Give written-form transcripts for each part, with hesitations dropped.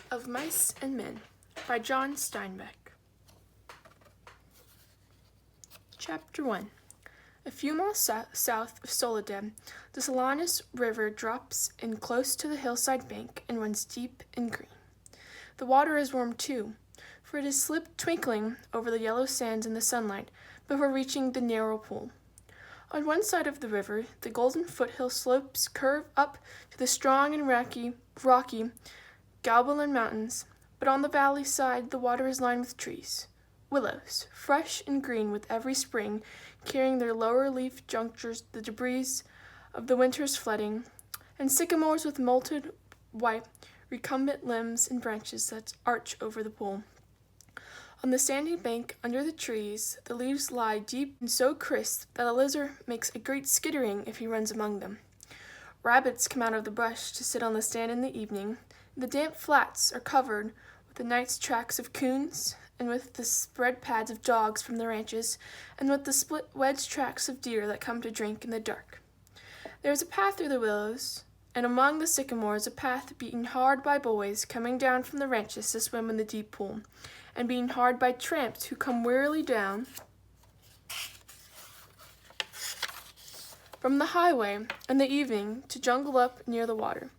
of Mice and Men by John Steinbeck. Chapter 1. A few miles south of Soledad, the Salanas River drops in close to the hillside bank and runs deep and green. The water is warm too, for it has slipped twinkling over the yellow sands in the sunlight before reaching the narrow pool. On one side of the river, the golden foothill slopes curve up to the strong and rocky Gobelin Mountains, but on the valley side the water is lined with trees. Willows, fresh and green with every spring, carrying their lower leaf junctures the debris of the winter's flooding, and sycamores with molted white, recumbent limbs and branches that arch over the pool. On the sandy bank under the trees, the leaves lie deep and so crisp that a lizard makes a great skittering if he runs among them. Rabbits come out of the brush to sit on the sand in the evening. The damp flats are covered with the night's tracks of coons, and with the spread pads of dogs from the ranches, and with the split wedge tracks of deer that come to drink in the dark. There is a path through the willows, and among the sycamores a path beaten hard by boys coming down from the ranches to swim in the deep pool, and beaten hard by tramps who come wearily down from the highway in the evening to jungle up near the water.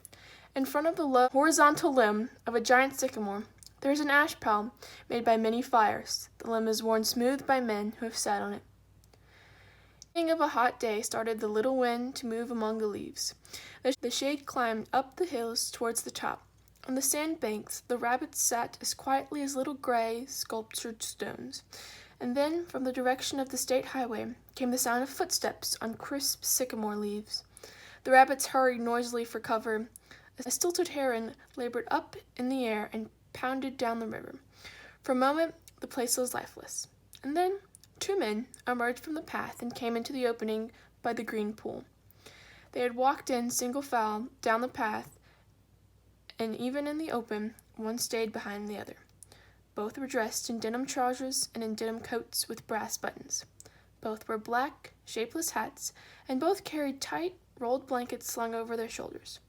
In front of the low horizontal limb of a giant sycamore, there is an ash pile made by many fires. The limb is worn smooth by men who have sat on it. The beginning of a hot day started the little wind to move among the leaves. The shade climbed up the hills towards the top. On the sand banks, the rabbits sat as quietly as little gray, sculptured stones. And then, from the direction of the state highway, came the sound of footsteps on crisp sycamore leaves. The rabbits hurried noisily for cover. A stilted heron labored up in the air and pounded down the river. For a moment, the place was lifeless. And then, two men emerged from the path and came into the opening by the green pool. They had walked in single file down the path, and even in the open, one stayed behind the other. Both were dressed in denim trousers and in denim coats with brass buttons. Both wore black, shapeless hats, and both carried tight, rolled blankets slung over their shoulders.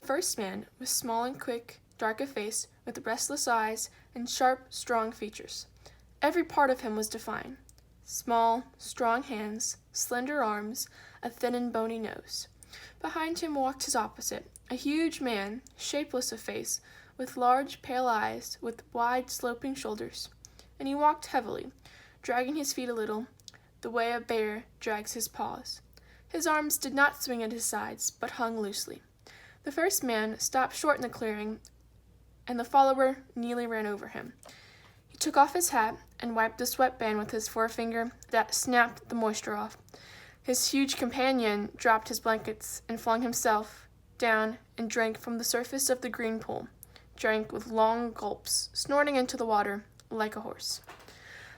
The first man was small and quick, dark of face, with restless eyes and sharp, strong features. Every part of him was defined. Small, strong hands, slender arms, a thin and bony nose. Behind him walked his opposite, a huge man, shapeless of face, with large, pale eyes, with wide, sloping shoulders. And he walked heavily, dragging his feet a little, the way a bear drags his paws. His arms did not swing at his sides, but hung loosely. The first man stopped short in the clearing, and the follower nearly ran over him. He took off his hat and wiped the sweatband with his forefinger that snapped the moisture off. His huge companion dropped his blankets and flung himself down and drank from the surface of the green pool, drank with long gulps, snorting into the water like a horse.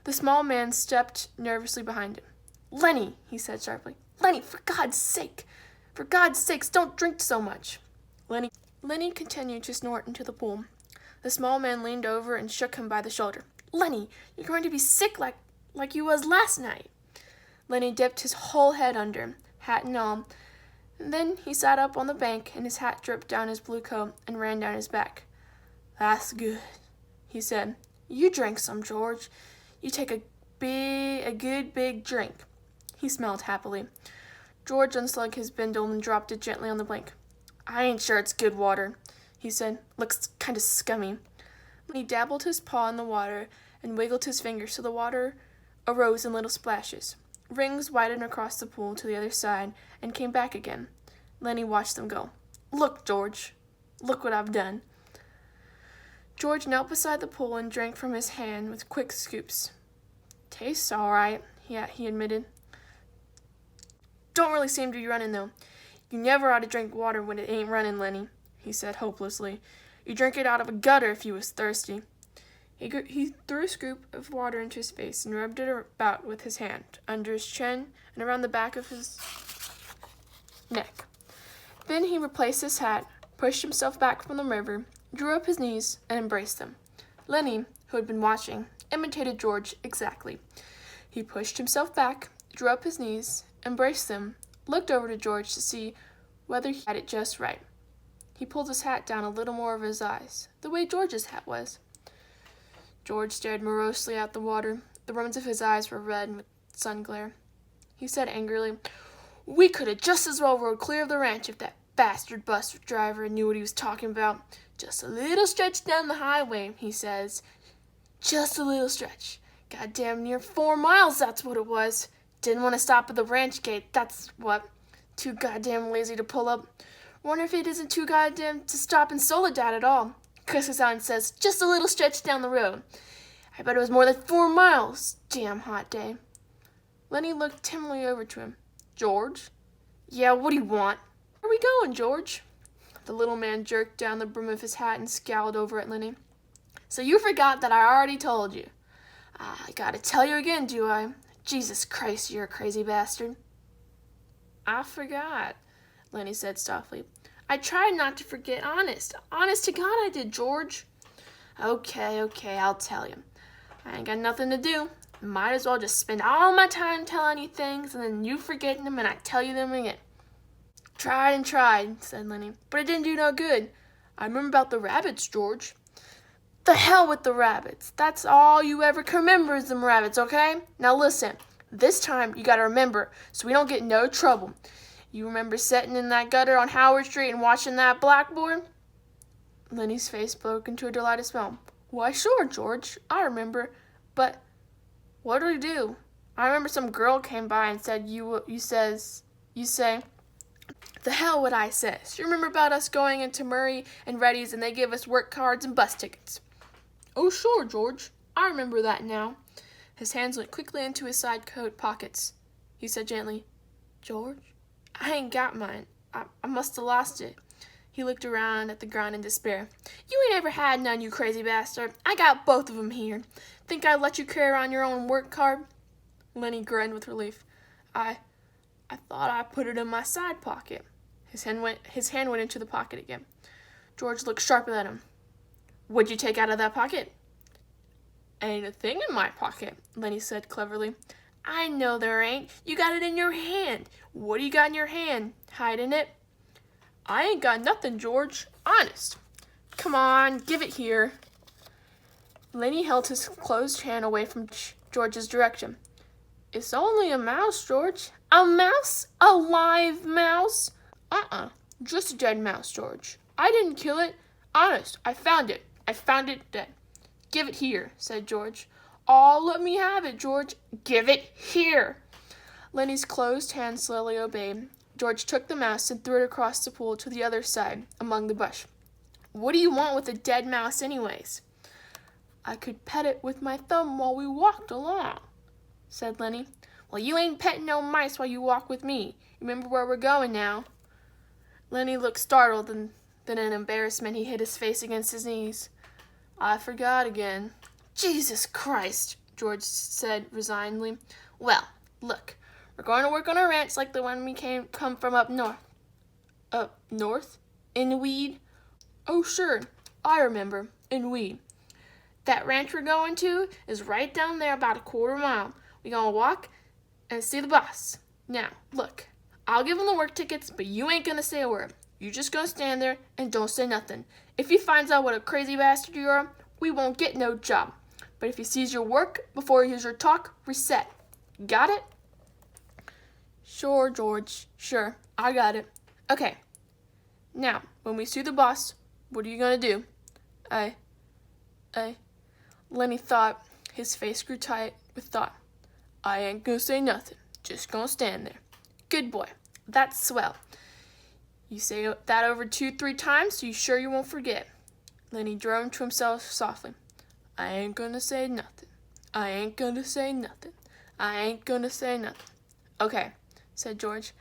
The small man stepped nervously behind him. "Lenny," he said sharply. "Lenny, for God's sakes, don't drink so much." Lenny continued to snort into the pool. The small man leaned over and shook him by the shoulder. "Lenny, you're going to be sick like you was last night." Lenny dipped his whole head under, hat and all, and then he sat up on the bank and his hat dripped down his blue coat and ran down his back. "That's good," he said. "You drink some, George. You take a good big drink." He smiled happily. George unslung his bindle and dropped it gently on the bank. "I ain't sure it's good water," he said. "Looks kind of scummy." He dabbled his paw in the water and wiggled his fingers so the water arose in little splashes. Rings widened across the pool to the other side and came back again. Lenny watched them go. "Look, George. Look what I've done." George knelt beside the pool and drank from his hand with quick scoops. "Tastes all right," he admitted. "Don't really seem to be running, though. You never ought to drink water when it ain't running, Lenny," he said hopelessly. "You drink it out of a gutter if you was thirsty." He threw a scoop of water into his face and rubbed it about with his hand, under his chin and around the back of his neck. Then he replaced his hat, pushed himself back from the river, drew up his knees, and embraced them. Lenny, who had been watching, imitated George exactly. He pushed himself back, drew up his knees, embraced them, looked over to George to see whether he had it just right. He pulled his hat down a little more over his eyes, the way George's hat was. George stared morosely at the water. The rims of his eyes were red with sun glare. He said angrily, "We could have just as well rode clear of the ranch if that bastard bus driver knew what he was talking about. Just a little stretch down the highway," he says. Just a little stretch. Goddamn near 4 miles, that's what it was. Didn't want to stop at the ranch gate, that's what. Too goddamn lazy to pull up. Wonder if it isn't too goddamn to stop in Soledad at all. Cusses out and says, just a little stretch down the road. I bet it was more than 4 miles. Damn hot day. Lenny looked timidly over to him. George? Yeah, what do you want? Where are we going, George? The little man jerked down the brim of his hat and scowled over at Lenny. So you forgot that I already told you. I gotta tell you again, do I? Jesus Christ, you're a crazy bastard. I forgot, Lenny said softly. I tried not to forget, honest. Honest to God I did, George. Okay, I'll tell you. I ain't got nothing to do. Might as well just spend all my time telling you things and then you forgetting them and I tell you them again. Tried and tried, said Lenny, but it didn't do no good. I remember about the rabbits, George. The hell with the rabbits. That's all you ever can remember is them rabbits, okay? Now listen, this time you gotta remember so we don't get in no trouble. You remember sitting in that gutter on Howard Street and watching that blackboard? Lenny's face broke into a delighted smile. Why, sure, George. I remember. But what did we do? I remember some girl came by and said you say, the hell would I says? You remember about us going into Murray and Reddy's and they give us work cards and bus tickets? Oh, sure, George. I remember that now. His hands went quickly into his side coat pockets. He said gently, George, I ain't got mine. I must have lost it. He looked around at the ground in despair. You ain't ever had none, you crazy bastard. I got both of 'em here. Think I'd let you carry around your own work card? Lenny grinned with relief. I thought I put it in my side pocket. His hand went into the pocket again. George looked sharply at him. What'd you take out of that pocket? Ain't a thing in my pocket, Lenny said cleverly. I know there ain't. You got it in your hand. What do you got in your hand? Hiding it? I ain't got nothing, George. Honest. Come on, give it here. Lenny held his closed hand away from George's direction. It's only a mouse, George. A mouse? A live mouse? Just a dead mouse, George. I didn't kill it. Honest, I found it. I found it dead. Give it here, said George. Oh, let me have it, George. Give it here. Lenny's closed hand slowly obeyed. George took the mouse and threw it across the pool to the other side, among the bush. What do you want with a dead mouse anyways? I could pet it with my thumb while we walked along, said Lenny. Well, you ain't petting no mice while you walk with me. Remember where we're going now. Lenny looked startled, and then in embarrassment he hid his face against his knees. I forgot again. Jesus Christ, George said resignedly. Well, look, we're going to work on a ranch like the one we come from up north. Up north? In Weed? Oh, sure, I remember. In Weed. That ranch we're going to is right down there about a quarter mile. We're going to walk and see the boss. Now, look, I'll give him the work tickets, but you ain't going to say a word. You just going to stand there and don't say nothing. If he finds out what a crazy bastard you are, we won't get no job. But if he sees your work before he hears your talk, reset. Got it? Sure, George. Sure, I got it. Okay. Now, when we see the boss, what are you going to do? Lenny thought. His face grew tight with thought. I ain't going to say nothing. Just going to stand there. Good boy. That's swell. You say that over 2-3 times, so you sure you won't forget. Lenny droned to himself softly. I ain't gonna say nothing. I ain't gonna say nothing. I ain't gonna say nothing. Okay, said George.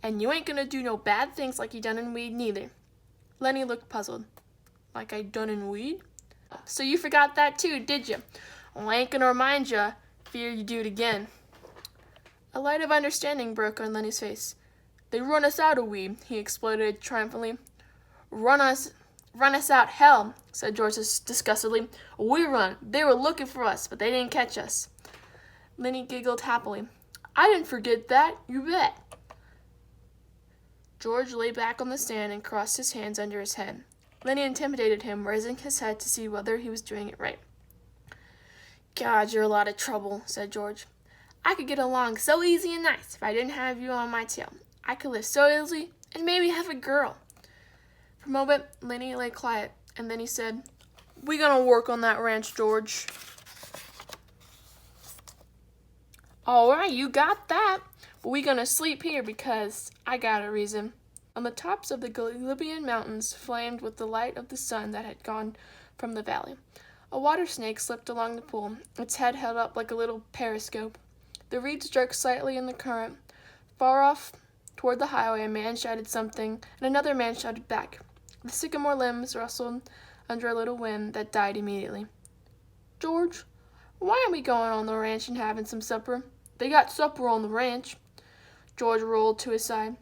And you ain't gonna do no bad things like you done in Weed neither. Lenny looked puzzled. Like I done in Weed? So you forgot that too, did you? Well, I ain't gonna remind you. Fear you do it again. A light of understanding broke on Lenny's face. They run us out of Weed, he exploded triumphantly. Run us out, hell, said George disgustedly. We run. They were looking for us, but they didn't catch us. Lenny giggled happily. I didn't forget that, you bet. George lay back on the sand and crossed his hands under his head. Lenny intimidated him, raising his head to see whether he was doing it right. "God, you're a lot of trouble," said George. "I could get along so easy and nice if I didn't have you on my tail. I could live so easily and maybe have a girl." For a moment, Lenny lay quiet, and then he said, "We gonna work on that ranch, George." "All right, you got that. But we gonna sleep here because I got a reason." On the tops of the Libyan mountains flamed with the light of the sun that had gone from the valley. A water snake slipped along the pool, its head held up like a little periscope. The reeds jerked slightly in the current. Far off toward the highway, a man shouted something, and another man shouted back. The sycamore limbs rustled under a little wind that died immediately. "George, why aren't we going on the ranch and having some supper? They got supper on the ranch." George rolled to his side.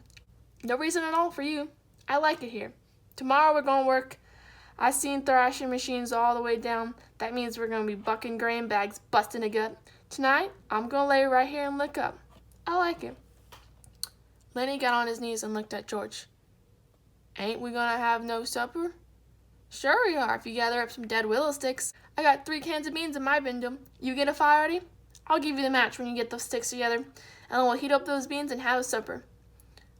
"No reason at all for you. I like it here. Tomorrow we're going to work. I seen thrashing machines all the way down. That means we're going to be bucking grain bags, busting a gut. Tonight, I'm going to lay right here and look up. I like it." Lenny got on his knees and looked at George. "Ain't we going to have no supper?" "Sure we are, if you gather up some dead willow sticks. I got 3 cans of beans in my bindle. You get a fire ready? I'll give you the match when you get those sticks together, and then we'll heat up those beans and have a supper."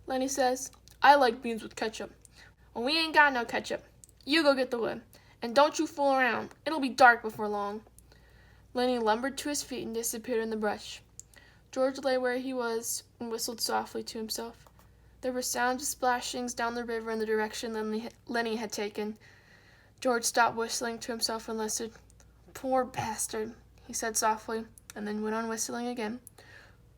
Lenny says, "I like beans with ketchup." "Well, we ain't got no ketchup. You go get the wood, and don't you fool around. It'll be dark before long." Lenny lumbered to his feet and disappeared in the brush. George lay where he was and whistled softly to himself. There were sounds of splashings down the river in the direction Lenny had taken. George stopped whistling to himself and listened. "Poor bastard," he said softly, and then went on whistling again.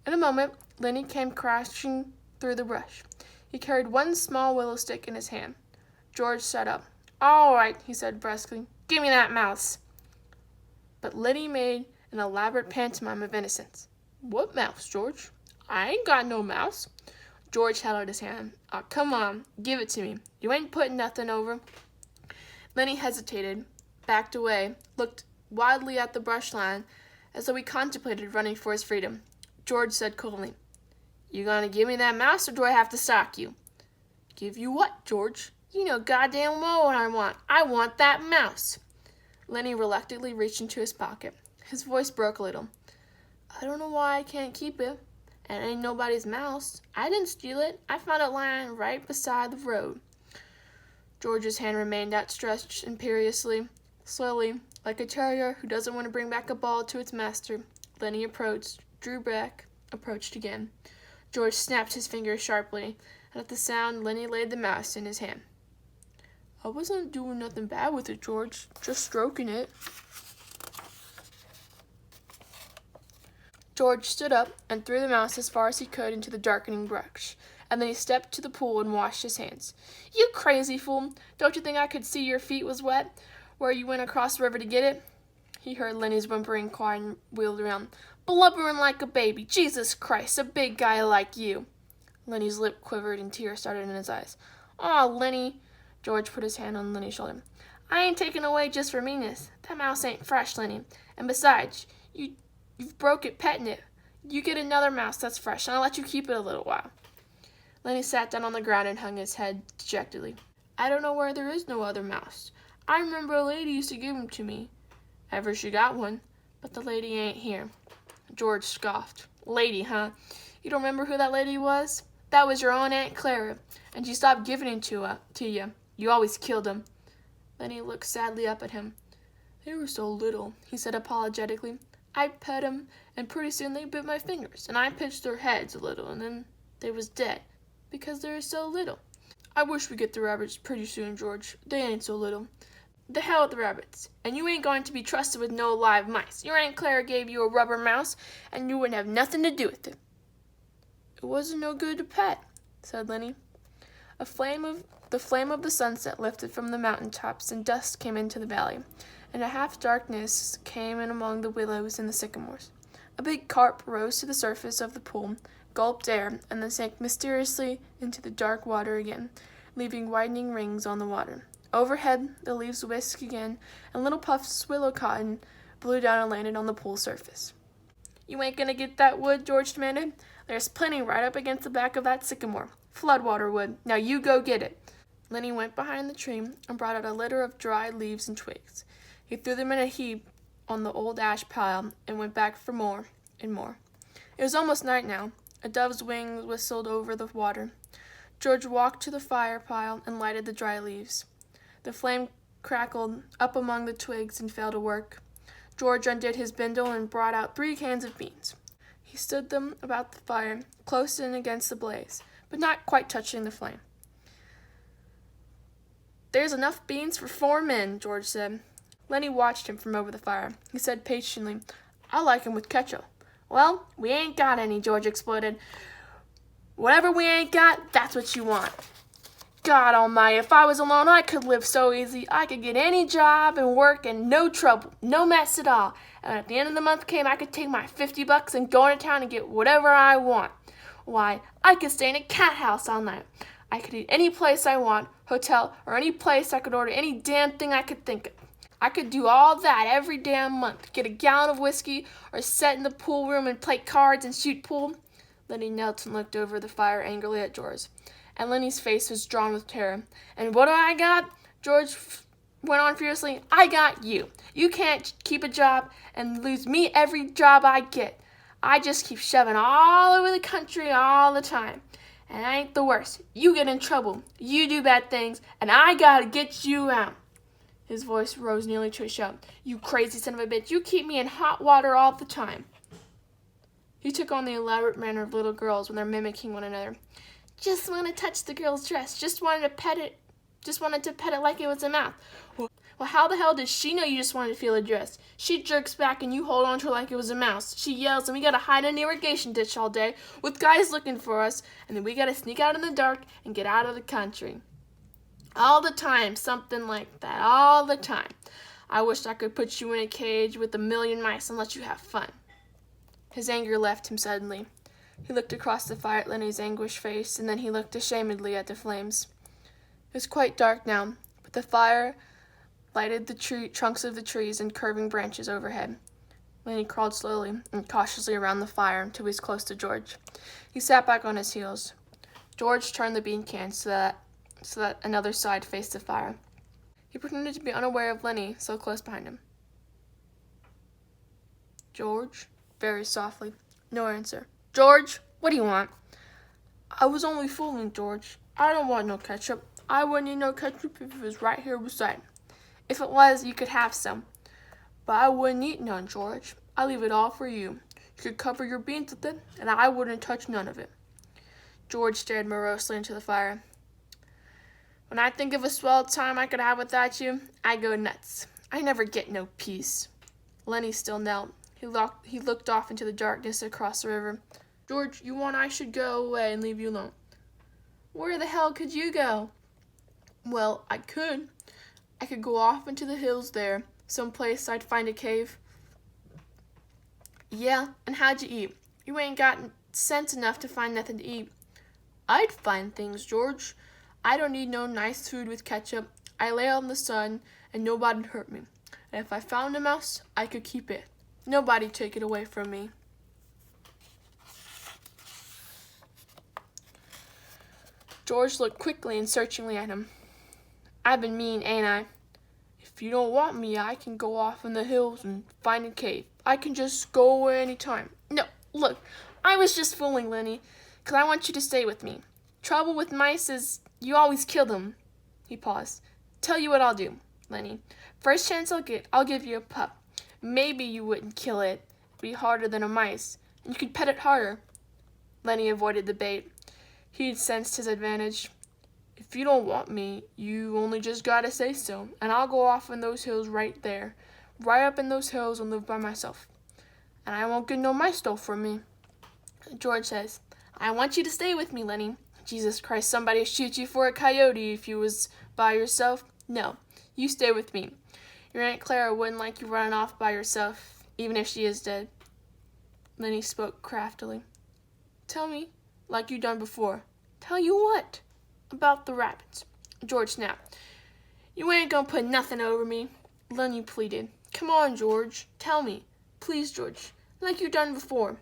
In a moment, Lenny came crashing through the brush. He carried one small willow stick in his hand. George sat up. "All right," he said brusquely. "Give me that mouse." But Lenny made an elaborate pantomime of innocence. "What mouse, George? I ain't got no mouse." George held out his hand. "Oh, come on, give it to me. You ain't putting nothing over." Lenny hesitated, backed away, looked wildly at the brush line, as though he contemplated running for his freedom. George said coldly, "You gonna give me that mouse, or do I have to sock you?" "Give you what, George? You know goddamn well what I want. I want that mouse." Lenny reluctantly reached into his pocket. His voice broke a little. "I don't know why I can't keep it. It ain't nobody's mouse. I didn't steal it. I found it lying right beside the road." George's hand remained outstretched imperiously. Slowly, like a terrier who doesn't want to bring back a ball to its master, Lenny approached, drew back, approached again. George snapped his fingers sharply, and at the sound, Lenny laid the mouse in his hand. "I wasn't doing nothing bad with it, George. Just stroking it." George stood up and threw the mouse as far as he could into the darkening brush, and then he stepped to the pool and washed his hands. "You crazy fool! Don't you think I could see your feet was wet where you went across the river to get it?" He heard Lenny's whimpering cry and wheeled around. "Blubbering like a baby! Jesus Christ, a big guy like you!" Lenny's lip quivered and tears started in his eyes. "Aw, Lenny!" George put his hand on Lenny's shoulder. "I ain't taken away just for meanness. That mouse ain't fresh, Lenny. And besides, you've broke it petting it. You get another mouse that's fresh, and I'll let you keep it a little while." Lenny sat down on the ground and hung his head dejectedly. "I don't know where there is no other mouse. I remember a lady used to give 'em to me. Ever she got one, but the lady ain't here." George scoffed. "Lady, huh? You don't remember who that lady was? That was your own Aunt Clara, and she stopped giving 'em to you. You always killed 'em." Lenny looked sadly up at him. "They were so little," he said apologetically. "I'd pet 'em, and pretty soon they bit my fingers, and I pinched their heads a little, and then they was dead, because they were so little. I wish we get the rabbits pretty soon, George. They ain't so little. The hell with the rabbits, and you ain't going to be trusted with no live mice. Your Aunt Clara gave you a rubber mouse, and you wouldn't have nothing to do with it." "It wasn't no good to pet," said Lenny. The flame of the sunset lifted from the mountain tops, and dusk came into the valley, and a half-darkness came in among the willows and the sycamores. A big carp rose to the surface of the pool, gulped air, and then sank mysteriously into the dark water again, leaving widening rings on the water. Overhead, the leaves whisked again, and little puffs of willow cotton blew down and landed on the pool surface. "You ain't gonna get that wood?" George demanded. "There's plenty right up against the back of that sycamore. Floodwater would. Now you go get it. Lenny went behind the tree and brought out a litter of dried leaves and twigs. He threw them in a heap on the old ash pile and went back for more and more. It was almost night now. A dove's wing whistled over the water. George walked to the fire pile and lighted the dry leaves. The flame crackled up among the twigs and fell to work. George undid his bindle and brought out 3 cans of beans. He stood them about the fire, close in against the blaze, but not quite touching the flame. "There's enough beans for 4 men, George said. Lenny watched him from over the fire. He said patiently, "I like 'em with ketchup." "Well, we ain't got any," George exploded. "Whatever we ain't got, that's what you want." "God almighty, if I was alone, I could live so easy. I could get any job and work and no trouble, no mess at all. And at the end of the month came, I could take my $50 and go into town and get whatever I want. Why, I could stay in a cat house all night. I could eat any place I want, hotel, or any place. I could order any damn thing I could think of. I could do all that every damn month, get a gallon of whiskey, or sit in the pool room and play cards and shoot pool." Lenny knelt and looked over the fire angrily at George, and Lenny's face was drawn with terror. "And what do I got?" George went on fiercely. "I got you. You can't keep a job and lose me every job I get. I just keep shoving all over the country all the time. And I ain't the worst. You get in trouble. You do bad things, and I gotta get you out." His voice rose nearly to a shout. "You crazy son of a bitch. You keep me in hot water all the time." He took on the elaborate manner of little girls when they're mimicking one another. "Just want to touch the girl's dress. Just wanted to pet it like it was a mouth. Well, how the hell does she know you just wanted to feel her dress? She jerks back and you hold on to her like it was a mouse. She yells and we gotta hide in the irrigation ditch all day with guys looking for us, and then we gotta sneak out in the dark and get out of the country. All the time, something like that, all the time. I wish I could put you in a cage with 1,000,000 mice and let you have fun." His anger left him suddenly. He looked across the fire at Lenny's anguished face, and then he looked ashamedly at the flames. It was quite dark now, but the fire lighted the trunks of the trees and curving branches overhead. Lenny crawled slowly and cautiously around the fire until he was close to George. He sat back on his heels. George turned the bean can so that another side faced the fire. He pretended to be unaware of Lenny so close behind him. "George?" very softly. No answer. "George, what do you want?" "I was only fooling, George. I don't want no ketchup. I wouldn't eat no ketchup if it was right here beside me. If it was, you could have some. But I wouldn't eat none, George. I leave it all for you. You could cover your beans with it, and I wouldn't touch none of it." George stared morosely into the fire. "When I think of a swell time I could have without you, I go nuts. I never get no peace." Lenny still knelt. He looked off into the darkness across the river. "George, you want I should go away and leave you alone?" "Where the hell could you go?" "Well, I could go off into the hills there, someplace I'd find a cave." "Yeah, and how'd you eat? You ain't got sense enough to find nothing to eat." "I'd find things, George. I don't need no nice food with ketchup. I lay out in the sun, and nobody'd hurt me. And if I found a mouse, I could keep it. Nobody'd take it away from me." George looked quickly and searchingly at him. "I've been mean, ain't I? If you don't want me, I can go off in the hills and find a cave. I can just go away any time." "No, look, I was just fooling, Lenny, 'cause I want you to stay with me. Trouble with mice is you always kill them." He paused. "Tell you what I'll do, Lenny. First chance I'll get, I'll give you a pup. Maybe you wouldn't kill it. It'd be harder than a mice, and you could pet it harder." Lenny avoided the bait. He'd sensed his advantage. "If you don't want me, you only just gotta say so, and I'll go off in those hills right there, right up in those hills and live by myself. And I won't get no mice stole from me." George says, "I want you to stay with me, Lenny. Jesus Christ, somebody'd shoot you for a coyote if you was by yourself. No, you stay with me. Your Aunt Clara wouldn't like you running off by yourself, even if she is dead." Lenny spoke craftily. "Tell me, like you done before." "Tell you what?" "About the rabbits." George snapped. "You ain't gonna put nothing over me." Lenny pleaded. "Come on, George. Tell me. Please, George. Like you done before."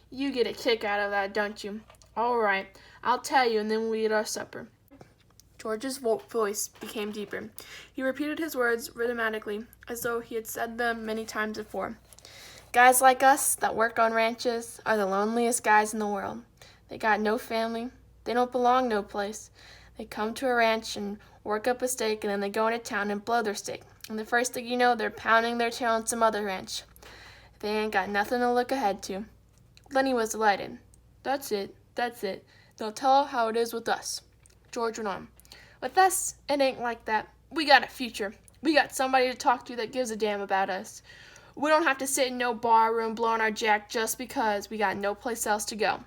"You get a kick out of that, don't you? All right, I'll tell you, and then we'll eat our supper. George's voice became deeper. He repeated his words rhythmically, as though he had said them many times before. Guys like us that work on ranches are the loneliest guys in the world. They got no family. They don't belong no place. They come to a ranch and work up a steak, and then they go into town and blow their steak. And the first thing you know, they're pounding their tail on some other ranch. They ain't got nothing to look ahead to. Lenny was delighted. That's it. Now tell how it is with us. George went on. With us, it ain't like that. We got a future. We got somebody to talk to that gives a damn about us. We don't have to sit in no bar room blowing our jack just because we got no place else to go.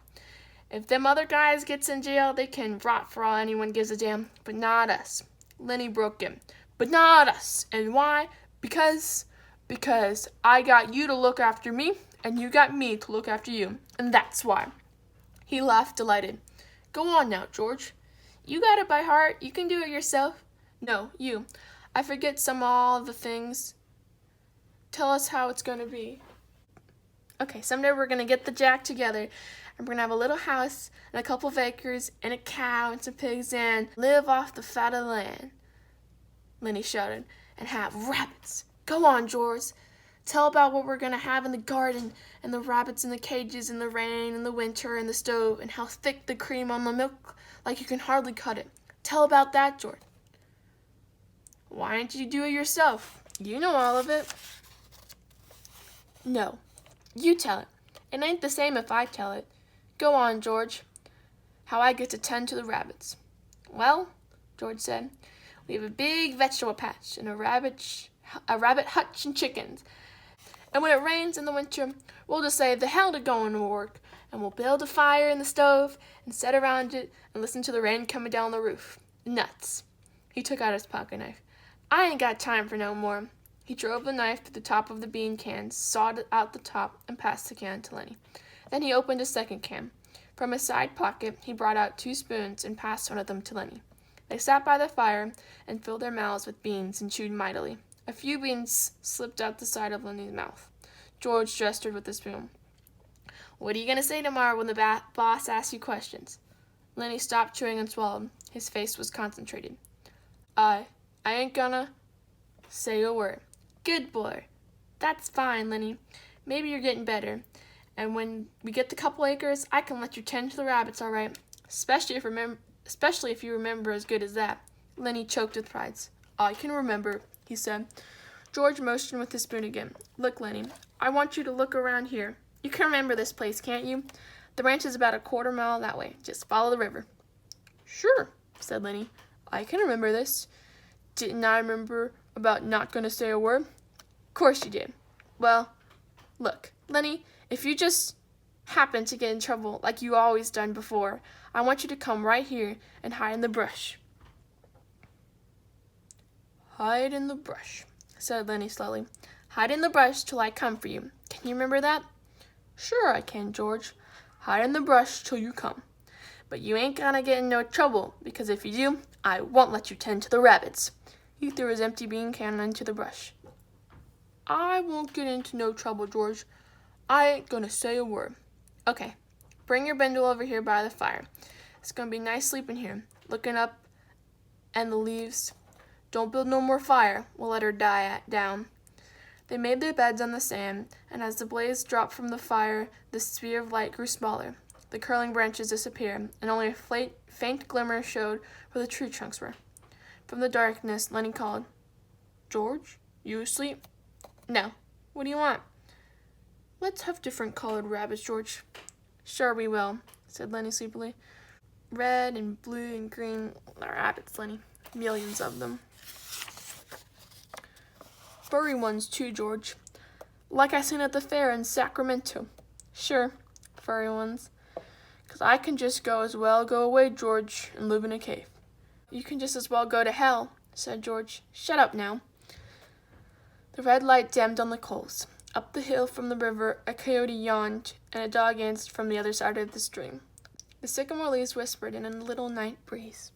If them other guys gets in jail, they can rot for all anyone gives a damn, but not us. Lenny broke in. But not us. And why? Because I got you to look after me, and you got me to look after you. And that's why. He laughed, delighted. Go on now, George. You got it by heart. You can do it yourself. No, you. I forget all the things. Tell us how it's going to be. Okay, someday we're going to get the jack together, and we're going to have a little house and a couple of acres and a cow and some pigs and live off the fat of the land. Lenny shouted. And have rabbits. Go on, George. Tell about what we're going to have in the garden, and the rabbits in the cages, and the rain, and the winter, and the stove, and how thick the cream on the milk, like you can hardly cut it. Tell about that, George. Why don't you do it yourself? You know all of it. No, you tell it. It ain't the same if I tell it. Go on, George. How I get to tend to the rabbits. Well, George said, we have a big vegetable patch, and a rabbit hutch and chickens. And when it rains in the winter, we'll just say the hell to going to work, and we'll build a fire in the stove and sit around it and listen to the rain coming down the roof. Nuts. He took out his pocket knife. I ain't got time for no more. He drove the knife to the top of the bean can, sawed out the top, and passed the can to Lenny. Then he opened a second can. From his side pocket, he brought out 2 spoons and passed one of them to Lenny. They sat by the fire and filled their mouths with beans and chewed mightily. A few beans slipped out the side of Lenny's mouth. George gestured with the spoon. What are you going to say tomorrow when the boss asks you questions? Lenny stopped chewing and swallowed. His face was concentrated. I ain't gonna say a word. Good boy. That's fine, Lenny. Maybe you're getting better. And when we get the couple acres, I can let you tend to the rabbits, all right? Especially if you remember as good as that. Lenny choked with pride. I can remember, he said. George motioned with his spoon again. Look, Lenny, I want you to look around here. You can remember this place, can't you? The ranch is about a 1/4 mile that way. Just follow the river. Sure, said Lenny. I can remember this. Didn't I remember about not going to say a word? Of course you did. Well, look, Lenny, if you just happen to get in trouble like you always done before, I want you to come right here and hide in the brush. Hide in the brush, said Lenny slowly. Hide in the brush till I come for you. Can you remember that? Sure I can, George. Hide in the brush till you come. But you ain't gonna get in no trouble, because if you do, I won't let you tend to the rabbits. He threw his empty bean can into the brush. I won't get into no trouble, George. I ain't gonna say a word. Okay, bring your bundle over here by the fire. It's gonna be nice sleeping here, looking up and the leaves. Don't build no more fire. We'll let her die down. They made their beds on the sand, and as the blaze dropped from the fire, the sphere of light grew smaller. The curling branches disappeared, and only a faint glimmer showed where the tree trunks were. From the darkness, Lenny called, George, you asleep? No. What do you want? Let's have different colored rabbits, George. Sure we will, said Lenny sleepily. Red and blue and green rabbits, Lenny. Millions of them. Furry ones too, George. Like I seen at the fair in Sacramento. Sure, furry ones. 'Cause I can just as well go away, George, and live in a cave. You can just as well go to hell, said George. Shut up now. The red light dimmed on the coals. Up the hill from the river, a coyote yawned, and a dog answered from the other side of the stream. The sycamore leaves whispered in a little night breeze.